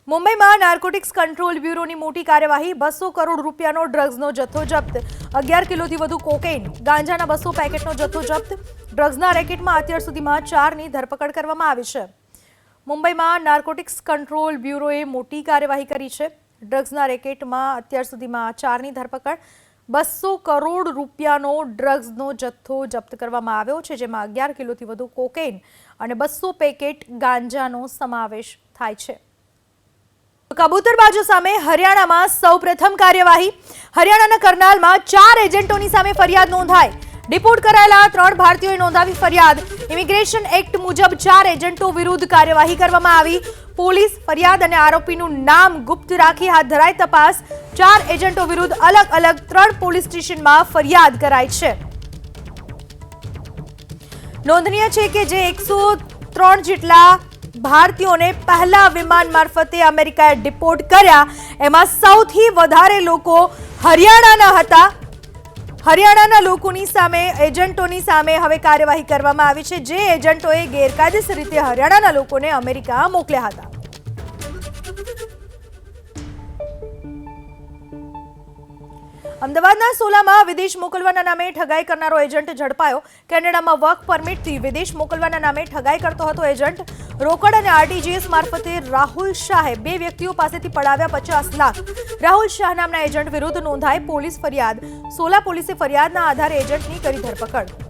મુંબઈમાં narcotics control બ્યુરોની મોટી કાર્યવાહી 200 કરોડ રૂપિયાનો ડ્રગ્સનો જથ્થો જપ્ત 11 કિલોથી વધુ કોકેઇન ગાંજાના 200 પેકેટનો જથ્થો જપ્ત ડ્રગ્સના રેકેટમાં અત્યાર સુધીમાં 4ની ધરપકડ કરવામાં આવી છે। મુંબઈમાં નાર્કોટિક્સ કંટ્રોલ બ્યુરોએ મોટી કાર્યવાહી કરી છે। ડ્રગ્સના રેકેટમાં અત્યાર સુધીમાં 4ની ધરપકડ 200 કરોડ રૂપિયાનો ડ્રગ્સનો જથ્થો જપ્ત કરવામાં આવ્યો છે, જેમાં 11 કિલોથી વધુ કોકેઇન અને 200 પેકેટ ગાંજાનો સમાવેશ થાય છે। કબૂતરબાજો સામે હરિયાણામાં સૌપ્રથમ કાર્યવાહી। હરિયાણાના કરનાલમાં 4 એજન્ટોની સામે ફરિયાદ નોંધાઈ। ડિપોર્ટ કરાયેલા 3 ભારતીયોએ નોંધાવી ફરિયાદ। ઇમિગ્રેશન એક્ટ મુજબ 4 એજન્ટો વિરુદ્ધ કાર્યવાહી કરવામાં આવી। પોલીસ ફરિયાદ અને આરોપીનું નામ ગુપ્ત રાખી હાથ ધરાઈ તપાસ। 4 એજન્ટો વિરુદ્ધ અલગ અલગ 3 પોલીસ સ્ટેશનમાં ફરિયાદ કરાઈ છે। નોંધનીય છે કે જે 103 જેટલા ભારતીયોને પહેલા વિમાન મારફતે અમેરિકાએ ડિપોર્ટ કર્યા, એમાં સૌથી વધારે લોકો હરિયાણાના હતા। હરિયાણાના લોકોની સામે એજન્ટોની સામે હવે કાર્યવાહી કરવામાં આવી છે, જે એજન્ટોએ ગેરકાયદેસર રીતે હરિયાણાના લોકોને અમેરિકા મોકલ્યા હતા। અમદાવાદના સોલામાં વિદેશ મોકલવાના નામે ઠગાઈ કરનારો એજન્ટ ઝડપાયો। કેનેડામાં વર્ક પરમિટથી વિદેશ મોકલવાના નામે ઠગાઈ કરતો હતો એજન્ટ। રોકડ અને આરટીજીએસ મારફતે રાહુલ શાહે 2 વ્યક્તિઓ પાસેથી પડાવ્યા 50 લાખ। રાહુલ શાહ નામના એજન્ટ વિરુદ્ધ નોંધાઈ પોલીસ ફરિયાદ। સોલા પોલીસે ફરિયાદના આધારે એજન્ટની કરી ધરપકડ।